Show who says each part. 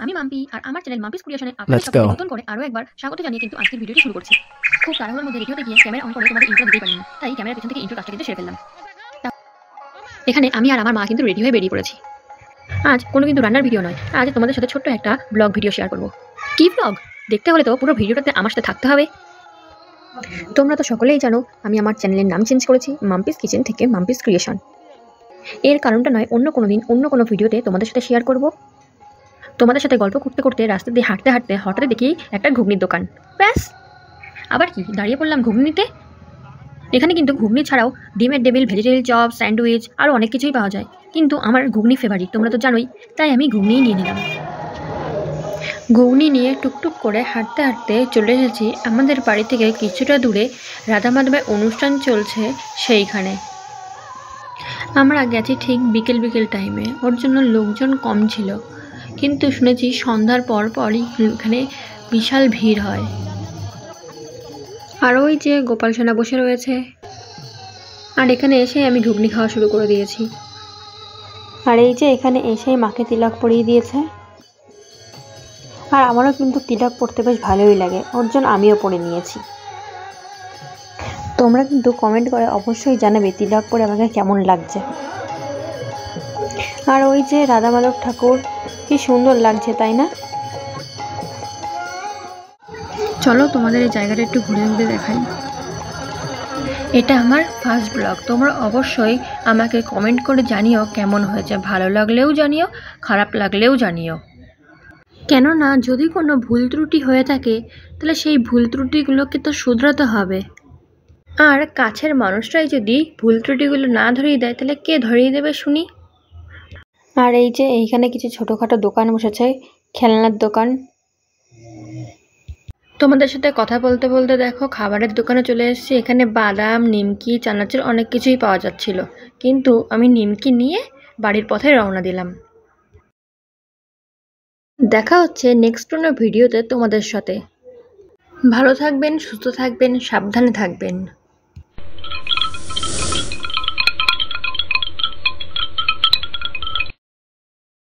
Speaker 1: আমি মাম্পি আর আমার চ্যানেল মাম্পিস ক্রিয়েশনে আপনাদের সকলকে নতুন করে আরো একবার স্বাগত জানিয়ে কিন্তু আজকের ভিডিওটি শুরু করছি। খুব তাড়াহুড়োর মধ্যে রেডিওতে গিয়ে ক্যামেরা অন করে তোমাদের ইন্ট্রো দিতেই পারিনি, তাই ক্যামেরার পেছন থেকে ইন্ট্রো কাজটা কিন্তু সেরে ফেললাম। এখানে আমি আর আমার মা কিন্তু রেডি হয়ে বেরিয়ে পড়েছি। আজ কোনো কিন্তু রান্নার ভিডিও নয়, আজ তোমাদের সাথে ছোট্ট একটা ব্লগ ভিডিও শেয়ার করব। কি ব্লগ দেখতে হলে তো পুরো ভিডিওটাতে আমার সাথে থাকতে হবে। তোমরা তো সকলেই জানো আমি আমার চ্যানেলের নাম চেঞ্জ করেছি মাম্পিস কিচেন থেকে মাম্পিস ক্রিয়েশন। এর কারণটা নয় অন্য কোনো দিন অন্য কোনো ভিডিওতে তোমাদের সাথে শেয়ার করব। তোমাদের সাথে গল্প করতে করতে রাস্তা দিয়ে হাঁটতে হাঁটতে হঠাৎ দেখি একটা ঘুগনির দোকান, ব্যাস আবার কি দাঁড়িয়ে পড়লাম ঘুগনি নিতে। এখানে কিন্তু ঘুগনি ছাড়াও ডিমের টেবিল, ভেজিটেবল চপ, স্যান্ডউইচ আরও অনেক কিছুই পাওয়া যায়, কিন্তু আমার ঘুগনি ফেভারিট তোমরা তো জানোই, তাই আমি ঘুগনিই নিয়ে নিলাম। ঘুগনি নিয়ে টুকটুক করে হাঁটতে হাঁটতে চলে এসেছি আমাদের বাড়ি থেকে কিছুটা দূরে রাধা মাধবের অনুষ্ঠান চলছে সেইখানে। আমরা গেছি ঠিক বিকেল বিকেল টাইমে, ওর জন্য লোকজন কম ছিল, কিন্তু শুনেছি সন্ধ্যার পর পরই এখানে বিশাল ভিড় হয়। আর ওই যে গোপাল সোনা বসে রয়েছে, আর এখানে এসে আমি ঘুগনি খাওয়া শুরু করে দিয়েছি। আর এই যে এখানে এসেই মাকে তিলক পরিয়ে দিয়েছে, আর আমারও কিন্তু তিলক পরতে বেশ ভালোই লাগে, ওর জন্য আমিও পরে নিয়েছি। তোমরা কিন্তু কমেন্ট করে অবশ্যই জানাবে তিলক পরে আমাকে কেমন লাগছে। আর ওই যে রাধা মাধব ঠাকুর, কি সুন্দর লাগছে তাই না? চলো তোমাদের এই জায়গাটা একটু ঘুরে ঘুরে দেখাই। এটা আমার ফার্স্ট ব্লগ, তোমরা অবশ্যই আমাকে কমেন্ট করে জানিও কেমন হয়েছে, ভালো লাগলেও জানিও, খারাপ লাগলেও জানিও। কেননা যদি কোনো ভুল ত্রুটি হয়ে থাকে তাহলে সেই ভুল ত্রুটিগুলোকে তো শুধরাতে হবে, আর কাছের মানুষরাই যদি ভুল ত্রুটিগুলো না ধরিয়ে দেয় তাহলে কে ধরিয়ে দেবে শুনি। আর এই যে এইখানে কিছু ছোটোখাটো দোকান বসেছে, খেলনার দোকান। তোমাদের সাথে কথা বলতে বলতে দেখো খাবারের দোকানে চলে এসেছি। এখানে বাদাম, নিমকি, চানাচুর অনেক কিছুই পাওয়া যাচ্ছিল, কিন্তু আমি নিমকি নিয়ে বাড়ির পথে রওনা দিলাম। দেখা হচ্ছে নেক্সট কোনো ভিডিওতে তোমাদের সাথে। ভালো থাকবেন, সুস্থ থাকবেন, সাবধানে থাকবেন।